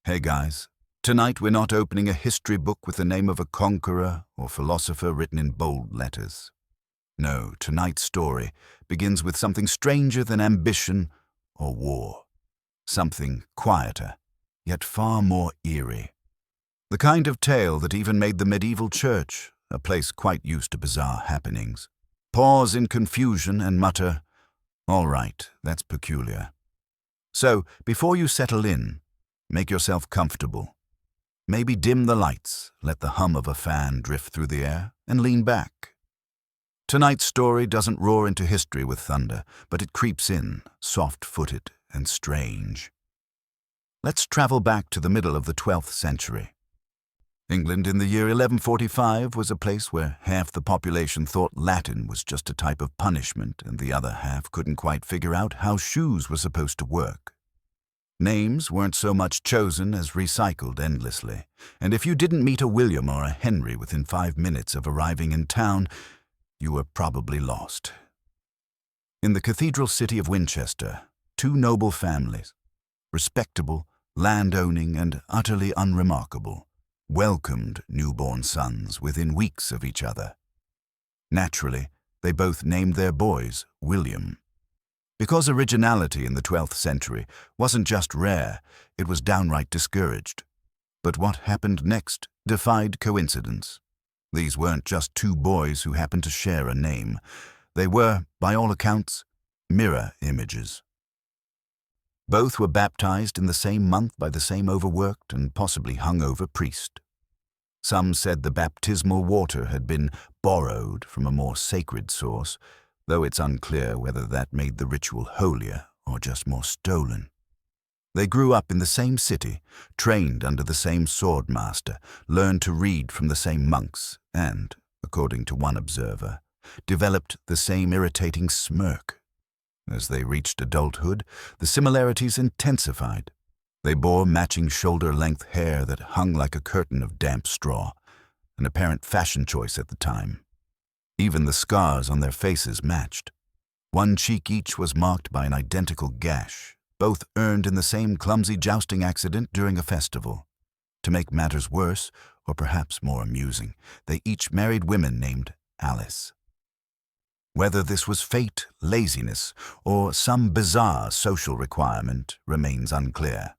Hey guys, tonight we're not opening a history book with the name of a conqueror or philosopher written in bold letters. No, tonight's story begins with something stranger than ambition or war. Something quieter, yet far more eerie. The kind of tale that even made the medieval church, a place quite used to bizarre happenings, pause in confusion and mutter, "All right, that's peculiar." So, before you settle in, make yourself comfortable. Maybe dim the lights, let the hum of a fan drift through the air, and lean back. Tonight's story doesn't roar into history with thunder, but it creeps in, soft-footed and strange. Let's travel back to the middle of the 12th century. England in the year 1145 was a place where half the population thought Latin was just a type of punishment and the other half couldn't quite figure out how shoes were supposed to work. Names weren't so much chosen as recycled endlessly, and if you didn't meet a William or a Henry within 5 minutes of arriving in town, you were probably lost. In the cathedral city of Winchester, two noble families, respectable, land-owning, and utterly unremarkable, welcomed newborn sons within weeks of each other. Naturally, they both named their boys William. Because originality in the 12th century wasn't just rare, it was downright discouraged. But what happened next defied coincidence. These weren't just two boys who happened to share a name. They were, by all accounts, mirror images. Both were baptized in the same month by the same overworked and possibly hungover priest. Some said the baptismal water had been borrowed from a more sacred source, though it's unclear whether that made the ritual holier or just more stolen. They grew up in the same city, trained under the same swordmaster, learned to read from the same monks, and, according to one observer, developed the same irritating smirk. As they reached adulthood, the similarities intensified. They bore matching shoulder-length hair that hung like a curtain of damp straw, an apparent fashion choice at the time. Even the scars on their faces matched. One cheek each was marked by an identical gash, both earned in the same clumsy jousting accident during a festival. To make matters worse, or perhaps more amusing, they each married women named Alice. Whether this was fate, laziness, or some bizarre social requirement remains unclear.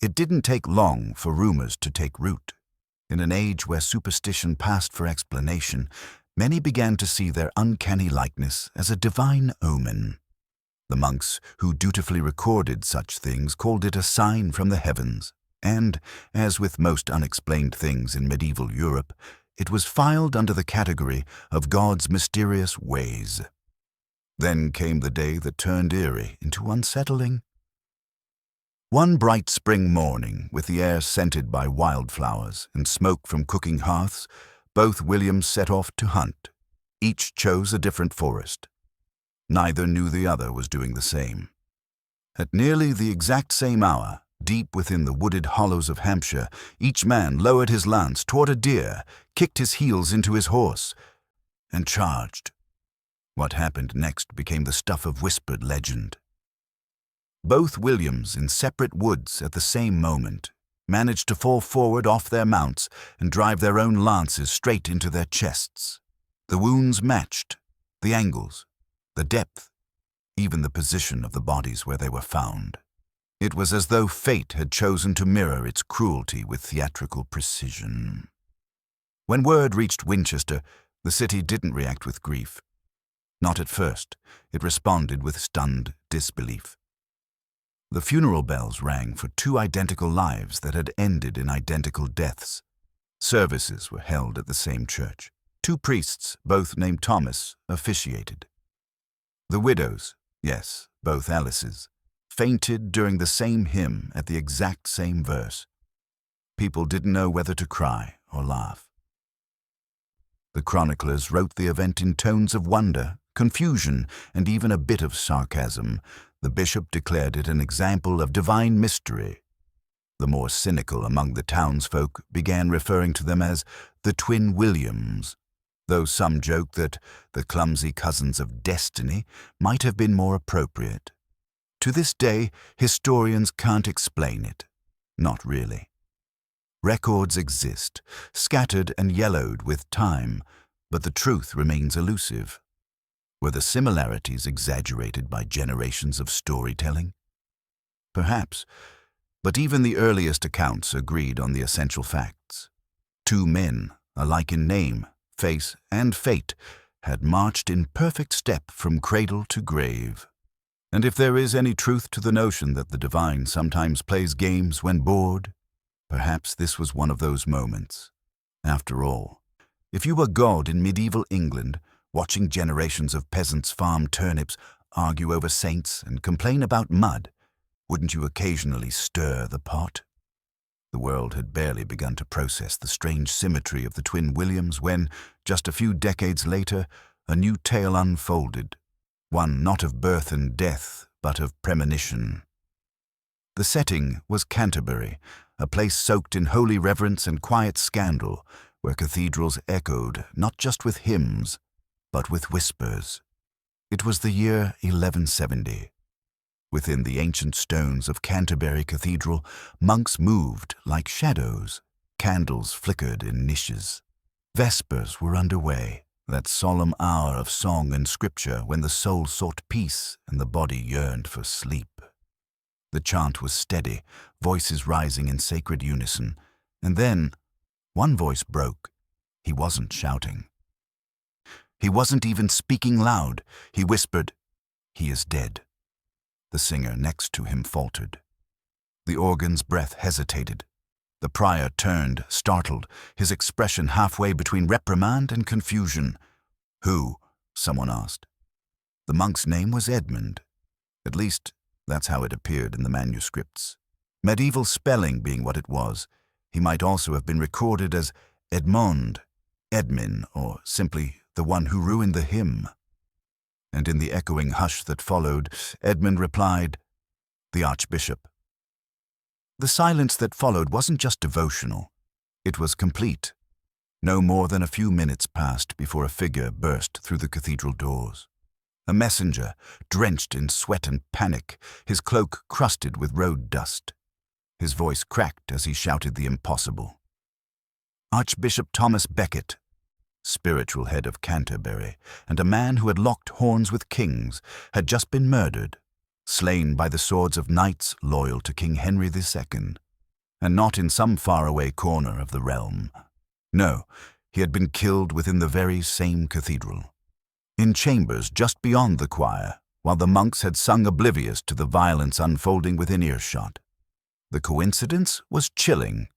It didn't take long for rumors to take root. In an age where superstition passed for explanation, many began to see their uncanny likeness as a divine omen. The monks who dutifully recorded such things called it a sign from the heavens, and, as with most unexplained things in medieval Europe, it was filed under the category of God's mysterious ways. Then came the day that turned eerie into unsettling. One bright spring morning, with the air scented by wildflowers and smoke from cooking hearths, both Williams set off to hunt. Each chose a different forest. Neither knew the other was doing the same. At nearly the exact same hour, deep within the wooded hollows of Hampshire, each man lowered his lance toward a deer, kicked his heels into his horse, and charged. What happened next became the stuff of whispered legend. Both Williams, in separate woods at the same moment, managed to fall forward off their mounts and drive their own lances straight into their chests. The wounds matched, the angles, the depth, even the position of the bodies where they were found. It was as though fate had chosen to mirror its cruelty with theatrical precision. When word reached Winchester, the city didn't react with grief. Not at first. It responded with stunned disbelief. The funeral bells rang for two identical lives that had ended in identical deaths. Services were held at the same church. Two priests, both named Thomas, officiated. The widows, yes, both Alice's, fainted during the same hymn at the exact same verse. People didn't know whether to cry or laugh. The chroniclers wrote the event in tones of wonder, confusion, and even a bit of sarcasm. The bishop declared it an example of divine mystery. The more cynical among the townsfolk began referring to them as the twin Williams, though some joked that the clumsy cousins of destiny might have been more appropriate. To this day, historians can't explain it. Not really. Records exist, scattered and yellowed with time, but the truth remains elusive. Were the similarities exaggerated by generations of storytelling? Perhaps, but even the earliest accounts agreed on the essential facts. Two men, alike in name, face, and fate, had marched in perfect step from cradle to grave. And if there is any truth to the notion that the divine sometimes plays games when bored, perhaps this was one of those moments. After all, if you were God in medieval England, watching generations of peasants farm turnips, argue over saints, and complain about mud, wouldn't you occasionally stir the pot? The world had barely begun to process the strange symmetry of the twin Williams when, just a few decades later, a new tale unfolded, one not of birth and death, but of premonition. The setting was Canterbury, a place soaked in holy reverence and quiet scandal, where cathedrals echoed not just with hymns, but with whispers. It was the year 1170. Within the ancient stones of Canterbury Cathedral, monks moved like shadows. Candles flickered in niches. Vespers were underway, that solemn hour of song and scripture when the soul sought peace and the body yearned for sleep. The chant was steady, voices rising in sacred unison, and then one voice broke. He wasn't shouting. He wasn't even speaking loud. He whispered, "He is dead." The singer next to him faltered. The organ's breath hesitated. The prior turned, startled, his expression halfway between reprimand and confusion. "Who?" someone asked. The monk's name was Edmund. At least, that's how it appeared in the manuscripts. Medieval spelling being what it was, he might also have been recorded as Edmond, Edmin, or simply the one who ruined the hymn. And in the echoing hush that followed, Edmund replied, "The Archbishop." The silence that followed wasn't just devotional. It was complete. No more than a few minutes passed before a figure burst through the cathedral doors. A messenger, drenched in sweat and panic, his cloak crusted with road dust. His voice cracked as he shouted the impossible. Archbishop Thomas Becket, spiritual head of Canterbury, and a man who had locked horns with kings, had just been murdered, slain by the swords of knights loyal to King Henry II, and not in some faraway corner of the realm. No, he had been killed within the very same cathedral, in chambers just beyond the choir, while the monks had sung oblivious to the violence unfolding within earshot. The coincidence was chilling.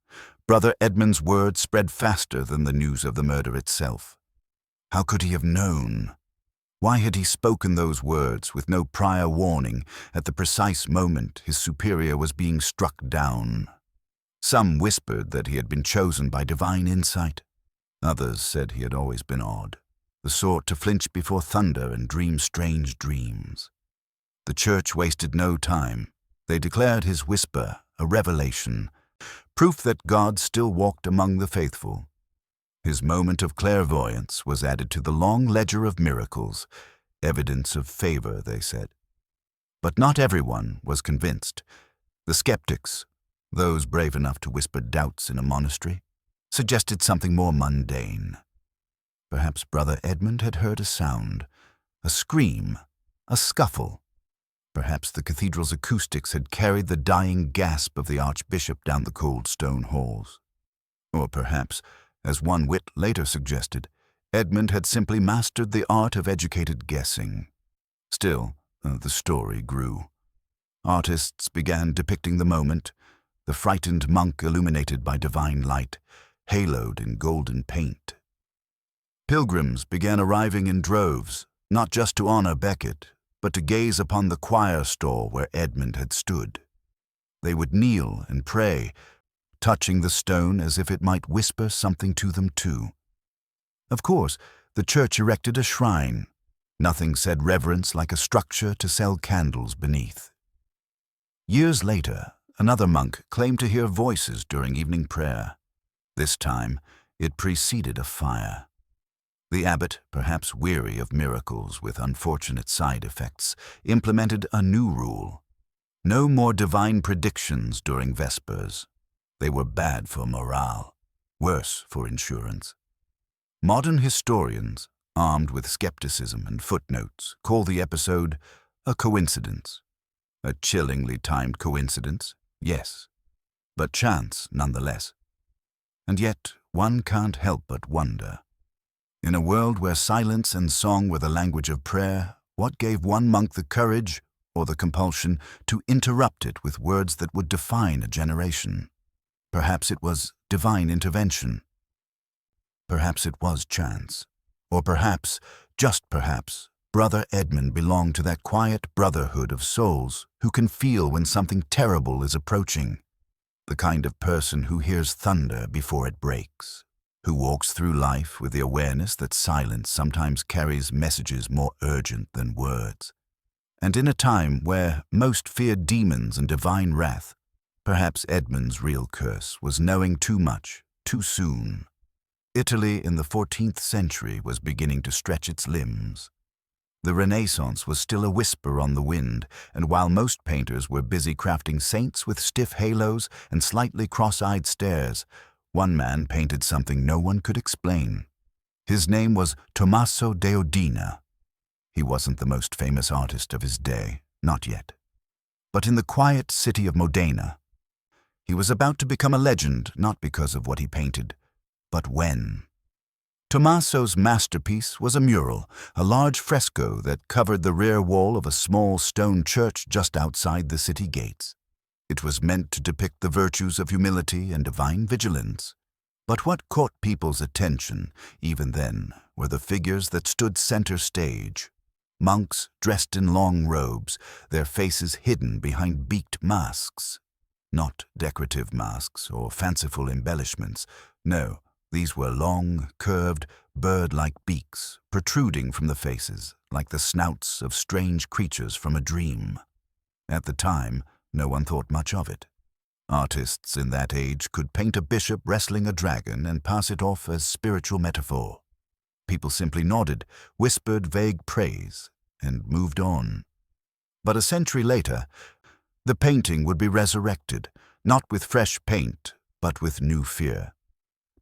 Brother Edmund's words spread faster than the news of the murder itself. How could he have known? Why had he spoken those words with no prior warning at the precise moment his superior was being struck down? Some whispered that he had been chosen by divine insight. Others said he had always been odd, the sort to flinch before thunder and dream strange dreams. The church wasted no time. They declared his whisper a revelation, proof that God still walked among the faithful. His moment of clairvoyance was added to the long ledger of miracles, evidence of favor, they said. But not everyone was convinced. The skeptics, those brave enough to whisper doubts in a monastery, suggested something more mundane. Perhaps Brother Edmund had heard a sound, a scream, a scuffle. Perhaps the cathedral's acoustics had carried the dying gasp of the archbishop down the cold stone halls. Or perhaps, as one wit later suggested, Edmund had simply mastered the art of educated guessing. Still, the story grew. Artists began depicting the moment, the frightened monk illuminated by divine light, haloed in golden paint. Pilgrims began arriving in droves, not just to honor Becket, but to gaze upon the choir stall where Edmund had stood. They would kneel and pray, touching the stone as if it might whisper something to them too. Of course, the church erected a shrine. Nothing said reverence like a structure to sell candles beneath. Years later, another monk claimed to hear voices during evening prayer. This time, it preceded a fire. The abbot, perhaps weary of miracles with unfortunate side effects, implemented a new rule. No more divine predictions during Vespers. They were bad for morale, worse for insurance. Modern historians, armed with skepticism and footnotes, call the episode a coincidence. A chillingly timed coincidence, yes, but chance nonetheless. And yet, one can't help but wonder. In a world where silence and song were the language of prayer, what gave one monk the courage or the compulsion to interrupt it with words that would define a generation? Perhaps it was divine intervention. Perhaps it was chance. Or perhaps, just perhaps, Brother Edmund belonged to that quiet brotherhood of souls who can feel when something terrible is approaching. The kind of person who hears thunder before it breaks, who walks through life with the awareness that silence sometimes carries messages more urgent than words. And in a time where most feared demons and divine wrath, perhaps Edmund's real curse was knowing too much, too soon. Italy in the 14th century was beginning to stretch its limbs. The Renaissance was still a whisper on the wind, and while most painters were busy crafting saints with stiff halos and slightly cross-eyed stares, one man painted something no one could explain. His name was Tommaso Deodina. He wasn't the most famous artist of his day, not yet. But in the quiet city of Modena, he was about to become a legend, not because of what he painted, but when. Tommaso's masterpiece was a mural, a large fresco that covered the rear wall of a small stone church just outside the city gates. It was meant to depict the virtues of humility and divine vigilance. But what caught people's attention, even then, were the figures that stood center stage. Monks dressed in long robes, their faces hidden behind beaked masks. Not decorative masks or fanciful embellishments, no. These were long, curved, bird-like beaks protruding from the faces, like the snouts of strange creatures from a dream. At the time, no one thought much of it. Artists in that age could paint a bishop wrestling a dragon and pass it off as spiritual metaphor. People simply nodded, whispered vague praise, and moved on. But a century later, the painting would be resurrected, not with fresh paint, but with new fear.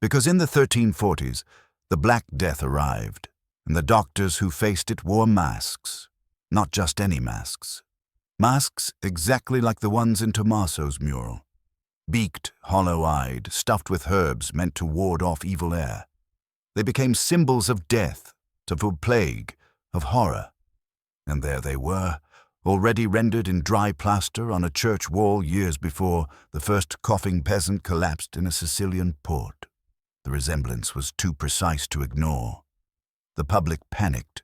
Because in the 1340s, the Black Death arrived, and the doctors who faced it wore masks. Not just any masks. Masks exactly like the ones in Tommaso's mural. Beaked, hollow-eyed, stuffed with herbs meant to ward off evil air. They became symbols of death, of plague, of horror. And there they were, already rendered in dry plaster on a church wall years before the first coughing peasant collapsed in a Sicilian port. The resemblance was too precise to ignore. The public panicked.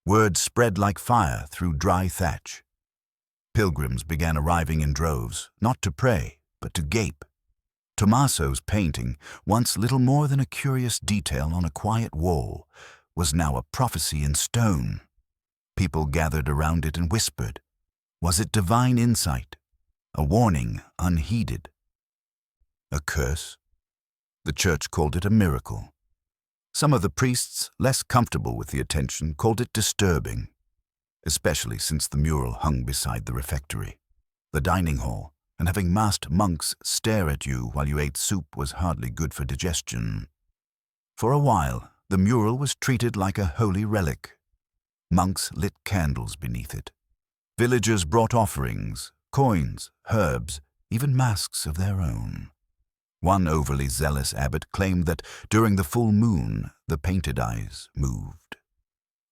Word spread like fire through dry thatch. Pilgrims began arriving in droves, not to pray, but to gape. Tommaso's painting, once little more than a curious detail on a quiet wall, was now a prophecy in stone. People gathered around it and whispered. Was it divine insight? A warning unheeded? A curse? The church called it a miracle. Some of the priests, less comfortable with the attention, called it disturbing, especially since the mural hung beside the refectory, the dining hall, and having masked monks stare at you while you ate soup was hardly good for digestion. For a while, the mural was treated like a holy relic. Monks lit candles beneath it. Villagers brought offerings, coins, herbs, even masks of their own. One overly zealous abbot claimed that during the full moon, the painted eyes moved.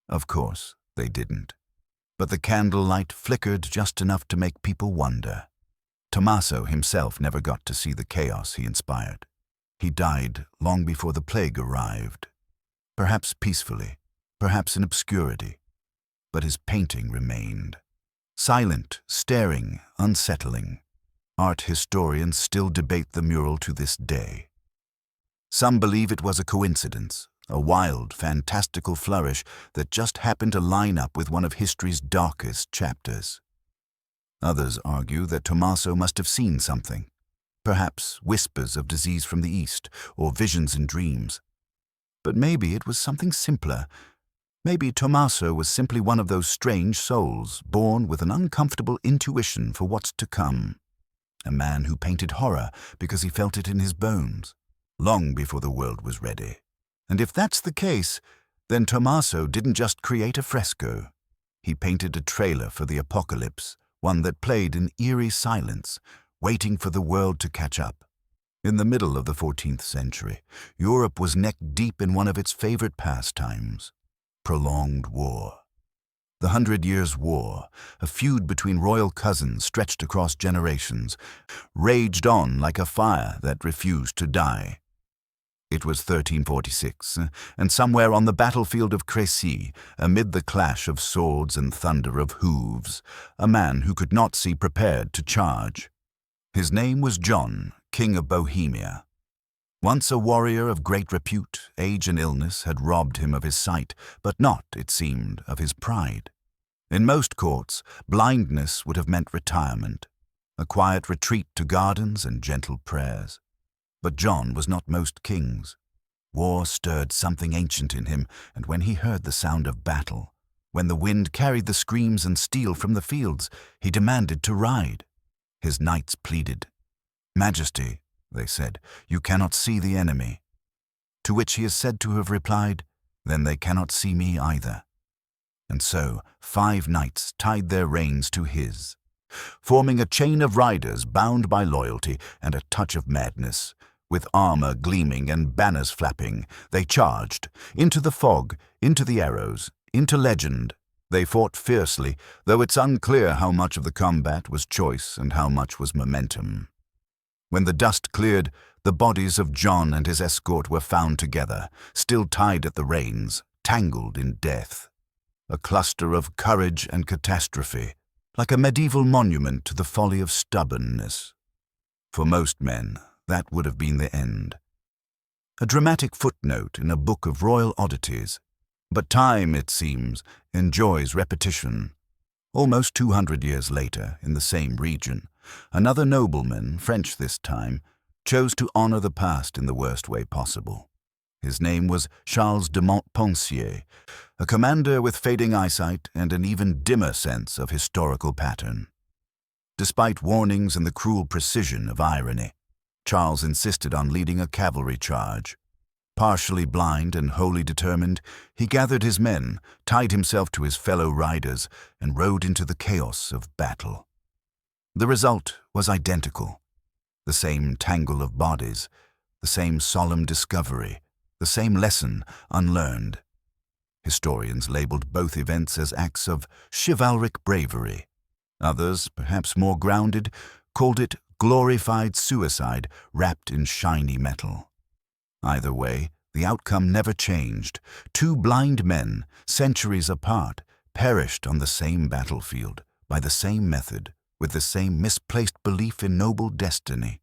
Of course, they didn't. But the candlelight flickered just enough to make people wonder. Tommaso himself never got to see the chaos he inspired. He died long before the plague arrived. Perhaps peacefully, perhaps in obscurity. But his painting remained. Silent, staring, unsettling. Art historians still debate the mural to this day. Some believe it was a coincidence, a wild, fantastical flourish that just happened to line up with one of history's darkest chapters. Others argue that Tommaso must have seen something, perhaps whispers of disease from the east or visions in dreams. But maybe it was something simpler. Maybe Tommaso was simply one of those strange souls born with an uncomfortable intuition for what's to come. a man who painted horror because he felt it in his bones, long before the world was ready. And if that's the case, then Tommaso didn't just create a fresco. He painted a trailer for the apocalypse, one that played in eerie silence, waiting for the world to catch up. In the middle of the 14th century, Europe was neck-deep in one of its favorite pastimes, prolonged war. The 100 Years' War, a feud between royal cousins stretched across generations, raged on like a fire that refused to die. It was 1346, and somewhere on the battlefield of Crécy, amid the clash of swords and thunder of hooves, a man who could not see prepared to charge. His name was John, King of Bohemia. Once a warrior of great repute, age and illness had robbed him of his sight, but not, it seemed, of his pride. In most courts, blindness would have meant retirement, a quiet retreat to gardens and gentle prayers. But John was not most kings. War stirred something ancient in him, and when he heard the sound of battle, when the wind carried the screams and steel from the fields, he demanded to ride. His knights pleaded. "Majesty," they said, "you cannot see the enemy." To which he is said to have replied, "Then they cannot see me either." And so 5 knights tied their reins to his. Forming a chain of riders bound by loyalty and a touch of madness, with armor gleaming and banners flapping, they charged, into the fog, into the arrows, into legend. They fought fiercely, though it's unclear how much of the combat was choice and how much was momentum. When the dust cleared, the bodies of John and his escort were found together, still tied at the reins, tangled in death. A cluster of courage and catastrophe, like a medieval monument to the folly of stubbornness. For most men, that would have been the end. A dramatic footnote in a book of royal oddities. But time, it seems, enjoys repetition. Almost 200 years later, in the same region, another nobleman, French this time, chose to honor the past in the worst way possible. His name was Charles de Montpensier, a commander with fading eyesight and an even dimmer sense of historical pattern. Despite warnings and the cruel precision of irony, Charles insisted on leading a cavalry charge. Partially blind and wholly determined, he gathered his men, tied himself to his fellow riders, and rode into the chaos of battle. The result was identical. The same tangle of bodies, the same solemn discovery, the same lesson unlearned. Historians labeled both events as acts of chivalric bravery. Others, perhaps more grounded, called it glorified suicide wrapped in shiny metal. Either way, the outcome never changed. 2 blind men, centuries apart, perished on the same battlefield, by the same method, with the same misplaced belief in noble destiny.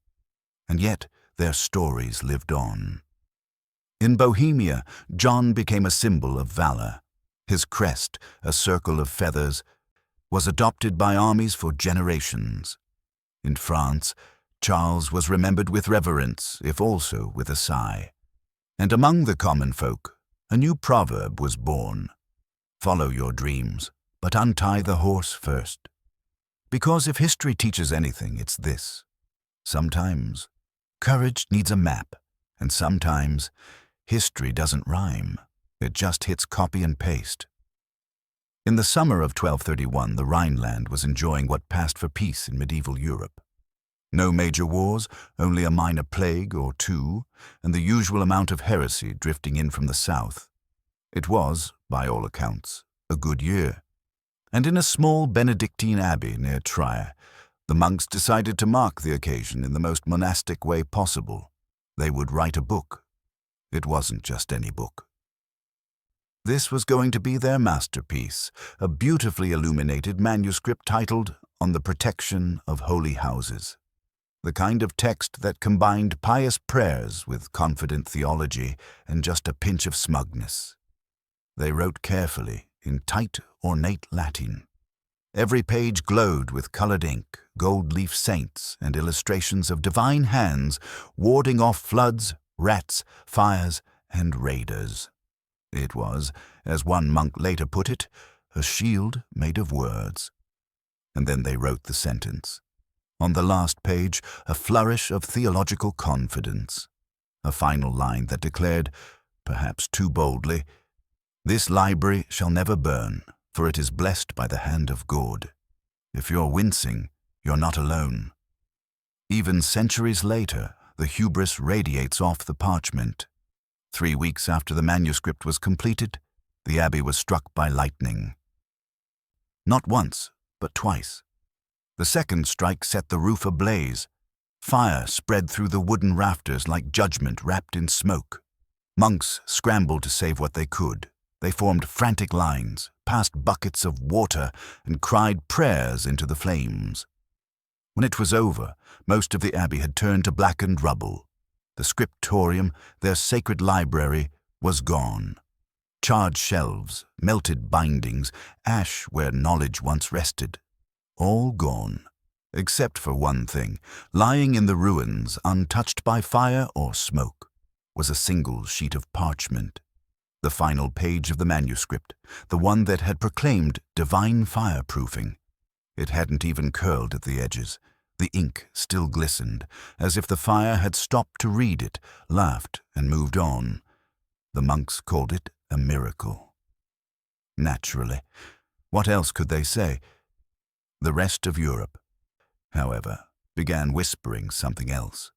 And yet, their stories lived on. In Bohemia, John became a symbol of valor. His crest, a circle of feathers, was adopted by armies for generations. In France, Charles was remembered with reverence, if also with a sigh. And among the common folk, a new proverb was born. Follow your dreams, but untie the horse first. Because if history teaches anything, it's this. Sometimes, courage needs a map, and sometimes, history doesn't rhyme. It just hits copy and paste. In the summer of 1231, the Rhineland was enjoying what passed for peace in medieval Europe. No major wars, only a minor plague or 2, and the usual amount of heresy drifting in from the south. It was, by all accounts, a good year. And in a small Benedictine abbey near Trier, the monks decided to mark the occasion in the most monastic way possible. They would write a book. It wasn't just any book. This was going to be their masterpiece, a beautifully illuminated manuscript titled On the Protection of Holy Houses. The kind of text that combined pious prayers with confident theology and just a pinch of smugness. They wrote carefully, in tight, ornate Latin. Every page glowed with colored ink, gold-leaf saints, and illustrations of divine hands warding off floods, rats, fires, and raiders. It was, as one monk later put it, a shield made of words. And then they wrote the sentence. On the last page, a flourish of theological confidence. A final line that declared, perhaps too boldly, "This library shall never burn, for it is blessed by the hand of God. If you're wincing, you're not alone." Even centuries later, the hubris radiates off the parchment. 3 weeks after the manuscript was completed, the abbey was struck by lightning. Not once, but twice. The second strike set the roof ablaze. Fire spread through the wooden rafters like judgment wrapped in smoke. Monks scrambled to save what they could. They formed frantic lines, passed buckets of water, and cried prayers into the flames. When it was over, most of the abbey had turned to blackened rubble. The scriptorium, their sacred library, was gone. Charred shelves, melted bindings, ash where knowledge once rested. All gone, except for one thing. Lying in the ruins, untouched by fire or smoke, was a single sheet of parchment. The final page of the manuscript, the one that had proclaimed divine fireproofing. It hadn't even curled at the edges. The ink still glistened, as if the fire had stopped to read it, laughed, and moved on. The monks called it a miracle. Naturally. What else could they say? The rest of Europe, however, began whispering something else.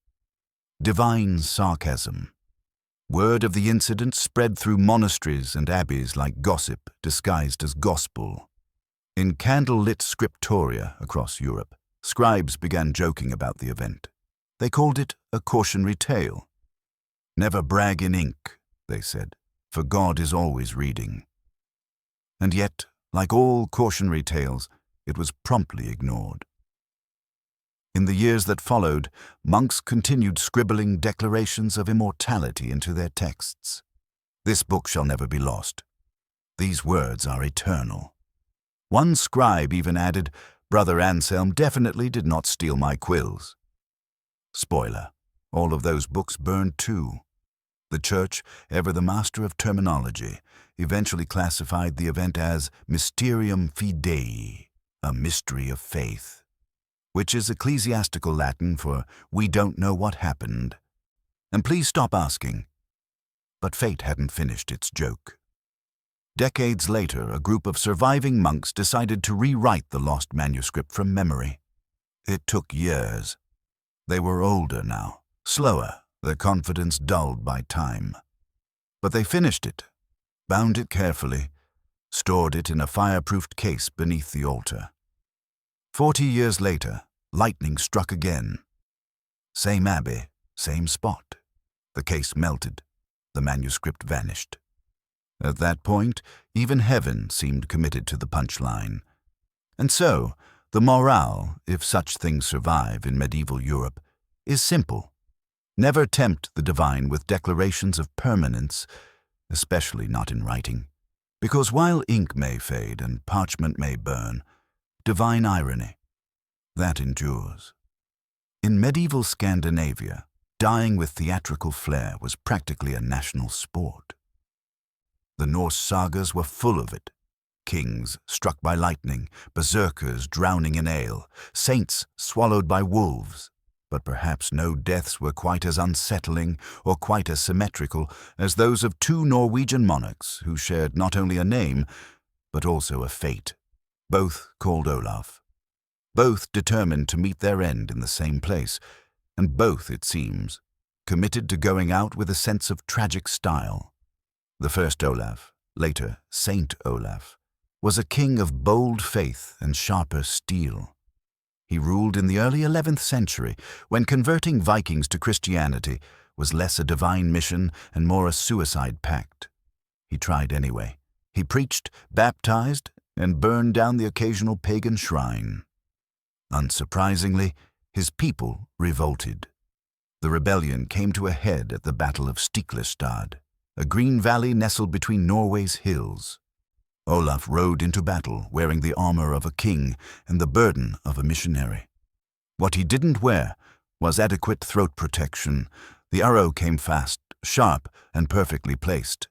Divine sarcasm. Word of the incident spread through monasteries and abbeys like gossip disguised as gospel. In candle-lit scriptoria across Europe, scribes began joking about the event. They called it a cautionary tale. "Never brag in ink," they said, "for God is always reading." And yet, like all cautionary tales, it was promptly ignored. In the years that followed, monks continued scribbling declarations of immortality into their texts. "This book shall never be lost. These words are eternal." One scribe even added, "Brother Anselm definitely did not steal my quills." Spoiler, all of those books burned too. The Church, ever the master of terminology, eventually classified the event as Mysterium Fidei, a mystery of faith, which is ecclesiastical Latin for "we don't know what happened." And please stop asking. But fate hadn't finished its joke. Decades later, a group of surviving monks decided to rewrite the lost manuscript from memory. It took years. They were older now, slower, their confidence dulled by time. But they finished it, bound it carefully, stored it in a fireproofed case beneath the altar. 40 years later, lightning struck again. Same abbey, same spot. The case melted. The manuscript vanished. At that point, even heaven seemed committed to the punchline. And so, the morale, if such things survive in medieval Europe, is simple. Never tempt the divine with declarations of permanence, especially not in writing. Because while ink may fade and parchment may burn, divine irony, that endures. In medieval Scandinavia, dying with theatrical flair was practically a national sport. The Norse sagas were full of it. Kings struck by lightning, berserkers drowning in ale, saints swallowed by wolves. But perhaps no deaths were quite as unsettling or quite as symmetrical as those of two Norwegian monarchs who shared not only a name, but also a fate, both called Olaf. Both determined to meet their end in the same place, and both, it seems, committed to going out with a sense of tragic style. The first Olaf, later Saint Olaf, was a king of bold faith and sharper steel. He ruled in the early 11th century, when converting Vikings to Christianity was less a divine mission and more a suicide pact. He tried anyway. He preached, baptized, and burned down the occasional pagan shrine. Unsurprisingly, his people revolted. The rebellion came to a head at the Battle of Stiklestad, a green valley nestled between Norway's hills. Olaf rode into battle wearing the armor of a king and the burden of a missionary. What he didn't wear was adequate throat protection. The arrow came fast, sharp, and perfectly placed.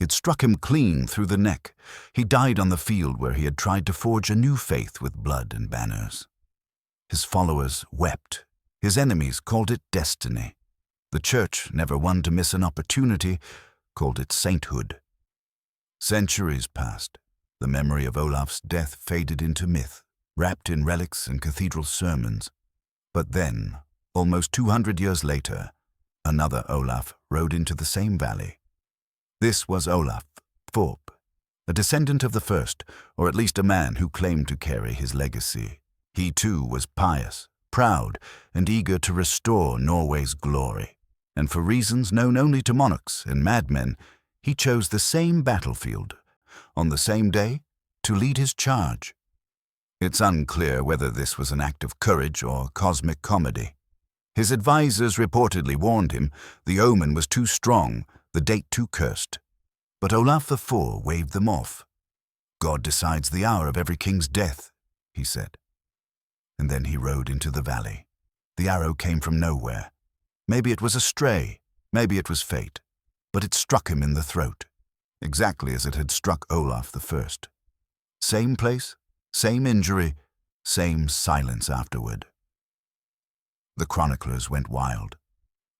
It struck him clean through the neck. He died on the field where he had tried to forge a new faith with blood and banners. His followers wept. His enemies called it destiny. The church, never one to miss an opportunity, called it sainthood. Centuries passed. The memory of Olaf's death faded into myth, wrapped in relics and cathedral sermons. But then, almost 200 years later, another Olaf rode into the same valley. This was Olaf Thorpe, a descendant of the first, or at least a man who claimed to carry his legacy. He too was pious, proud, and eager to restore Norway's glory. And for reasons known only to monarchs and madmen, he chose the same battlefield, on the same day, to lead his charge. It's unclear whether this was an act of courage or cosmic comedy. His advisors reportedly warned him the omen was too strong, the date too cursed. But Olaf IV waved them off. "God decides the hour of every king's death," he said. And then he rode into the valley. The arrow came from nowhere. Maybe it was a stray, maybe it was fate, but it struck him in the throat, exactly as it had struck Olaf I. Same place, same injury, same silence afterward. The chroniclers went wild.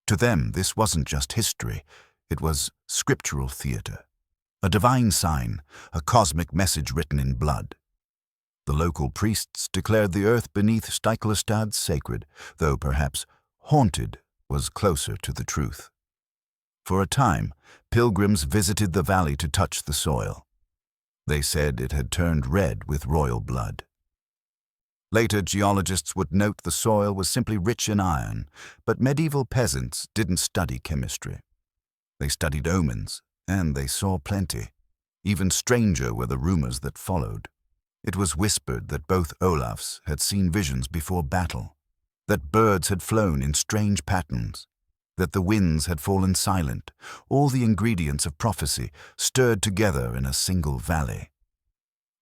To them, this wasn't just history, it was scriptural theater, a divine sign, a cosmic message written in blood. The local priests declared the earth beneath Stiklestad sacred, though perhaps haunted was closer to the truth. For a time, pilgrims visited the valley to touch the soil. They said it had turned red with royal blood. Later, geologists would note the soil was simply rich in iron, but medieval peasants didn't study chemistry. They studied omens, and they saw plenty. Even stranger were the rumors that followed. It was whispered that both Olafs had seen visions before battle, that birds had flown in strange patterns, that the winds had fallen silent, all the ingredients of prophecy stirred together in a single valley.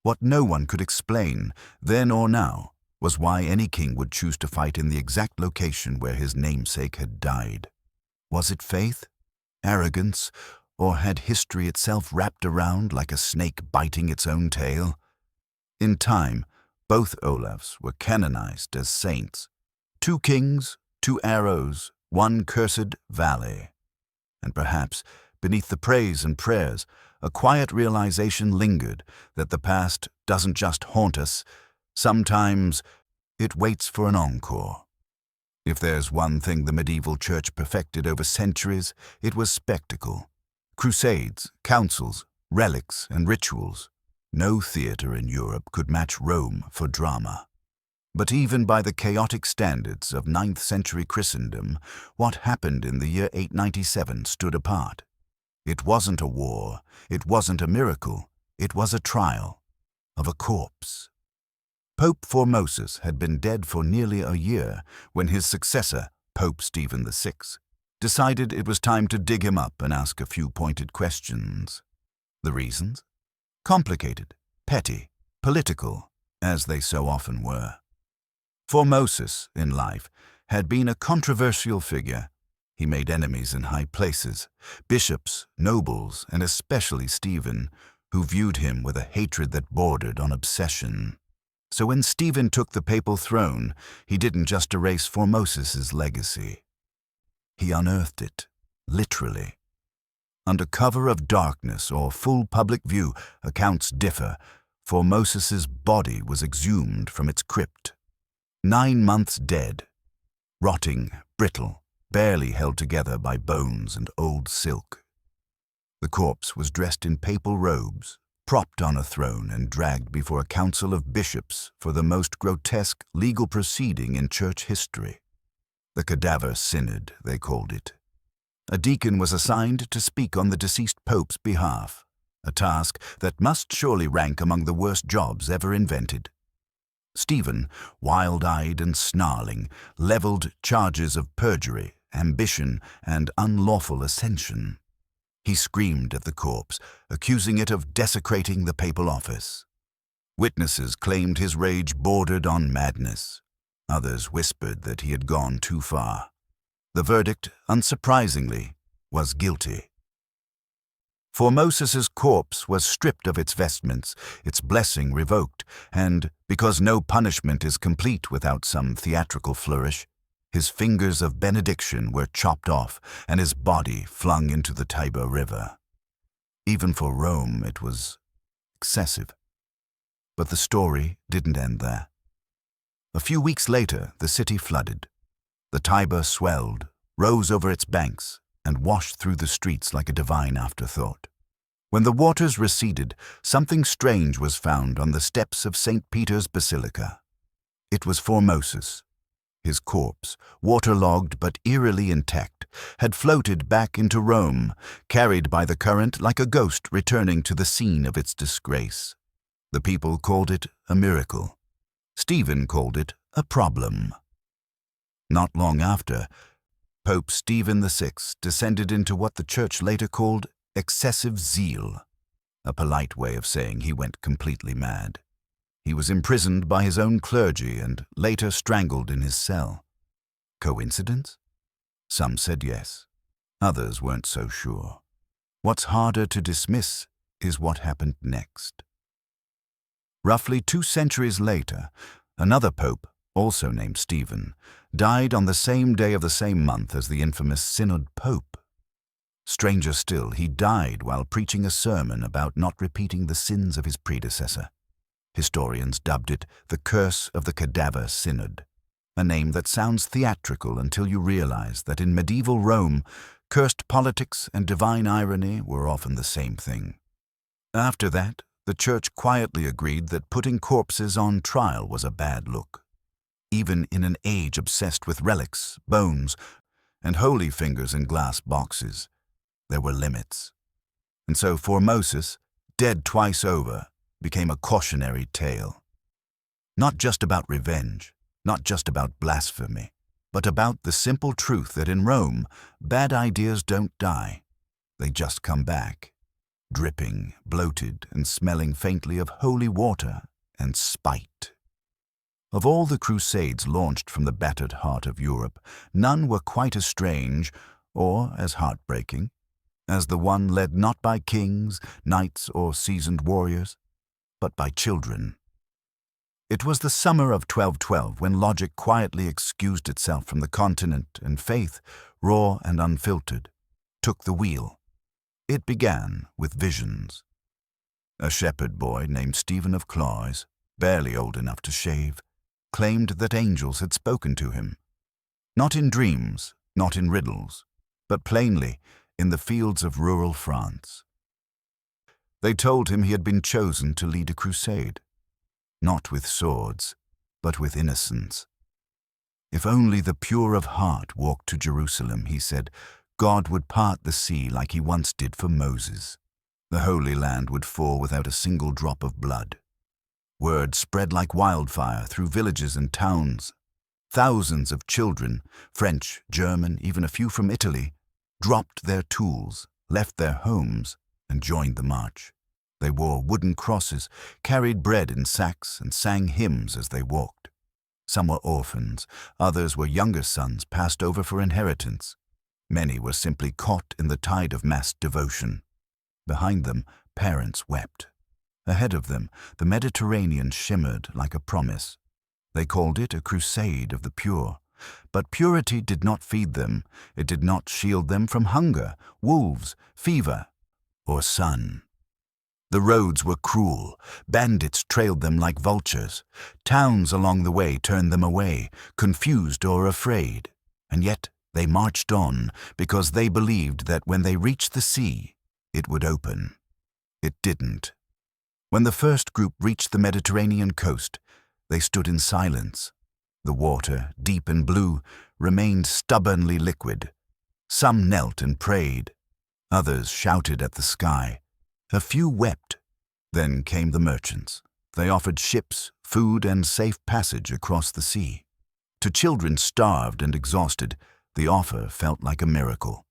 What no one could explain, then or now, was why any king would choose to fight in the exact location where his namesake had died. Was it faith, arrogance, or had history itself wrapped around like a snake biting its own tail? In time, both Olafs were canonized as saints. 2 kings, 2 arrows, 1 cursed valley. And perhaps, beneath the praise and prayers, a quiet realization lingered that the past doesn't just haunt us, sometimes it waits for an encore. If there's one thing the medieval church perfected over centuries, it was spectacle. Crusades, councils, relics, and rituals. No theater in Europe could match Rome for drama. But even by the chaotic standards of 9th century Christendom, what happened in the year 897 stood apart. It wasn't a war, it wasn't a miracle, it was a trial of a corpse. Pope Formosus had been dead for nearly a year when his successor, Pope Stephen VI, decided it was time to dig him up and ask a few pointed questions. The reasons? Complicated, petty, political, as they so often were. Formosus, in life, had been a controversial figure. He made enemies in high places, bishops, nobles, and especially Stephen, who viewed him with a hatred that bordered on obsession. So when Stephen took the papal throne, he didn't just erase Formosus's legacy. He unearthed it, literally. Under cover of darkness or full public view, accounts differ, Formosus's body was exhumed from its crypt. 9 months dead, rotting, brittle, barely held together by bones and old silk. The corpse was dressed in papal robes, propped on a throne and dragged before a council of bishops for the most grotesque legal proceeding in church history. The cadaver synod, they called it. A deacon was assigned to speak on the deceased pope's behalf, a task that must surely rank among the worst jobs ever invented. Stephen, wild-eyed and snarling, leveled charges of perjury, ambition, and unlawful ascension. He screamed at the corpse, accusing it of desecrating the papal office. Witnesses claimed his rage bordered on madness. Others whispered that he had gone too far. The verdict, unsurprisingly, was guilty. Formosis's corpse was stripped of its vestments, its blessing revoked, and, because no punishment is complete without some theatrical flourish, his fingers of benediction were chopped off and his body flung into the Tiber River. Even for Rome, it was excessive. But the story didn't end there. A few weeks later, the city flooded. The Tiber swelled, rose over its banks, and washed through the streets like a divine afterthought. When the waters receded, something strange was found on the steps of St. Peter's Basilica. It was Formosus. His corpse, waterlogged but eerily intact, had floated back into Rome, carried by the current like a ghost returning to the scene of its disgrace. The people called it a miracle. Stephen called it a problem. Not long after, Pope Stephen VI descended into what the Church later called excessive zeal, a polite way of saying he went completely mad. He was imprisoned by his own clergy and later strangled in his cell. Coincidence? Some said yes. Others weren't so sure. What's harder to dismiss is what happened next. Roughly 2 centuries later, another pope, also named Stephen, died on the same day of the same month as the infamous Synod Pope. Stranger still, he died while preaching a sermon about not repeating the sins of his predecessor. Historians dubbed it the Curse of the Cadaver Synod, a name that sounds theatrical until you realize that in medieval Rome, cursed politics and divine irony were often the same thing. After that, the Church quietly agreed that putting corpses on trial was a bad look. Even in an age obsessed with relics, bones, and holy fingers in glass boxes, there were limits. And so Formosus, dead twice over, became a cautionary tale. Not just about revenge, not just about blasphemy, but about the simple truth that in Rome, bad ideas don't die. They just come back, dripping, bloated, and smelling faintly of holy water and spite. Of all the crusades launched from the battered heart of Europe, none were quite as strange, or as heartbreaking, as the one led not by kings, knights, or seasoned warriors, but by children. It was the summer of 1212 when logic quietly excused itself from the continent and faith, raw and unfiltered, took the wheel. It began with visions. A shepherd boy named Stephen of Cloyes, barely old enough to shave, claimed that angels had spoken to him. Not in dreams, not in riddles, but plainly in the fields of rural France. They told him he had been chosen to lead a crusade, not with swords, but with innocence. If only the pure of heart walked to Jerusalem, he said, God would part the sea like he once did for Moses. The Holy Land would fall without a single drop of blood. Word spread like wildfire through villages and towns. Thousands of children, French, German, even a few from Italy, dropped their tools, left their homes, and joined the march. They wore wooden crosses, carried bread in sacks, and sang hymns as they walked. Some were orphans, others were younger sons passed over for inheritance. Many were simply caught in the tide of mass devotion. Behind them, parents wept. Ahead of them, the Mediterranean shimmered like a promise. They called it a crusade of the pure. But purity did not feed them. It did not shield them from hunger, wolves, fever, or sun. The roads were cruel. Bandits trailed them like vultures. Towns along the way turned them away, confused or afraid. And yet they marched on because they believed that when they reached the sea, it would open. It didn't. When the first group reached the Mediterranean coast, they stood in silence. The water, deep and blue, remained stubbornly liquid. Some knelt and prayed. Others shouted at the sky. A few wept. Then came the merchants. They offered ships, food, and safe passage across the sea. To children starved and exhausted, the offer felt like a miracle.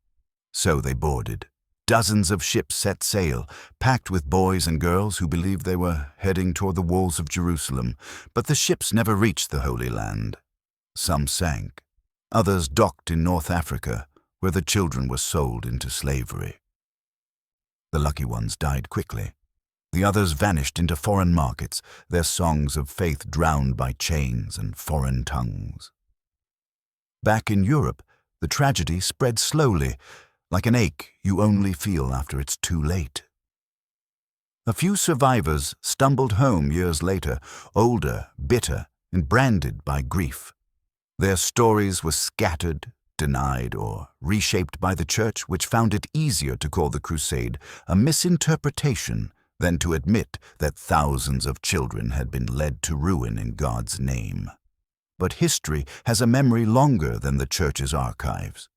So they boarded. Dozens of ships set sail, packed with boys and girls who believed they were heading toward the walls of Jerusalem. But the ships never reached the Holy Land. Some sank. Others docked in North Africa, where the children were sold into slavery. The lucky ones died quickly. The others vanished into foreign markets, their songs of faith drowned by chains and foreign tongues. Back in Europe, the tragedy spread slowly, like an ache you only feel after it's too late. A few survivors stumbled home years later, older, bitter, and branded by grief. Their stories were scattered, denied, or reshaped by the church, which found it easier to call the crusade a misinterpretation than to admit that thousands of children had been led to ruin in God's name. But history has a memory longer than the church's archives,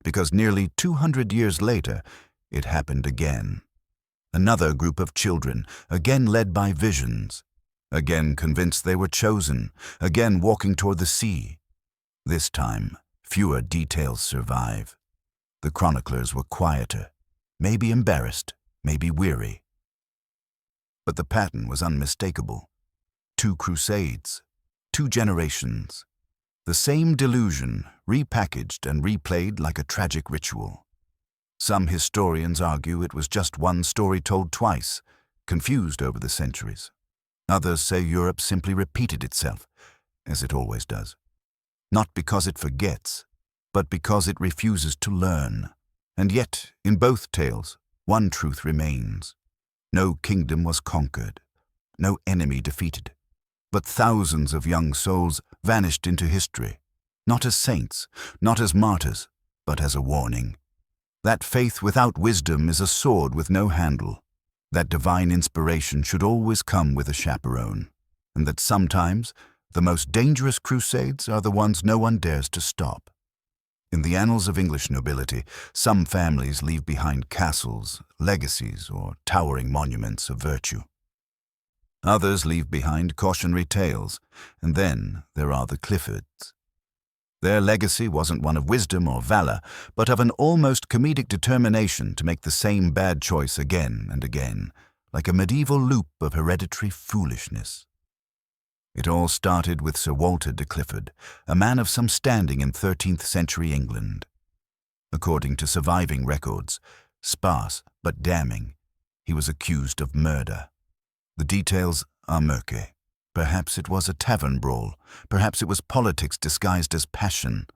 because nearly 200 years later, it happened again. Another group of children, again led by visions, again convinced they were chosen, again walking toward the sea. This time, fewer details survive. The chroniclers were quieter, maybe embarrassed, maybe weary. But the pattern was unmistakable. 2 crusades, 2 generations. The same delusion, repackaged and replayed like a tragic ritual. Some historians argue it was just one story told twice, confused over the centuries. Others say Europe simply repeated itself, as it always does. Not because it forgets, but because it refuses to learn. And yet, in both tales, one truth remains. No kingdom was conquered, no enemy defeated, but thousands of young souls vanished into history, not as saints, not as martyrs, but as a warning. That faith without wisdom is a sword with no handle, that divine inspiration should always come with a chaperone, and that sometimes the most dangerous crusades are the ones no one dares to stop. In the annals of English nobility, some families leave behind castles, legacies, or towering monuments of virtue. Others leave behind cautionary tales, and then there are the Cliffords. Their legacy wasn't one of wisdom or valor, but of an almost comedic determination to make the same bad choice again and again, like a medieval loop of hereditary foolishness. It all started with Sir Walter de Clifford, a man of some standing in 13th century England. According to surviving records, sparse but damning, he was accused of murder. The details are murky. Perhaps it was a tavern brawl, perhaps it was politics disguised as passion,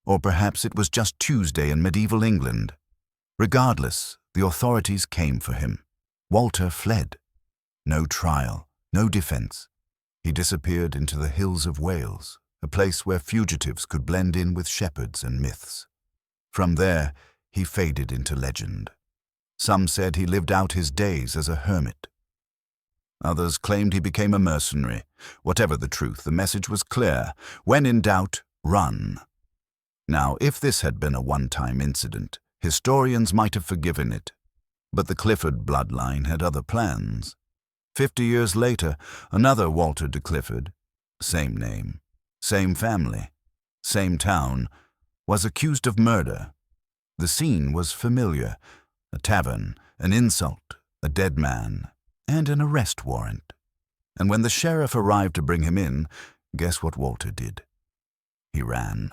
or perhaps it was just Tuesday in medieval England. Regardless, the authorities came for him. Walter fled. No trial, no defense. He disappeared into the hills of Wales, a place where fugitives could blend in with shepherds and myths. From there, he faded into legend. Some said he lived out his days as a hermit. Others claimed he became a mercenary. Whatever the truth, the message was clear. When in doubt, run. Now, if this had been a one-time incident, historians might have forgiven it. But the Clifford bloodline had other plans. 50 years later, another Walter de Clifford, same name, same family, same town, was accused of murder. The scene was familiar: a tavern, an insult, a dead man, and an arrest warrant. And when the sheriff arrived to bring him in, guess what Walter did? He ran.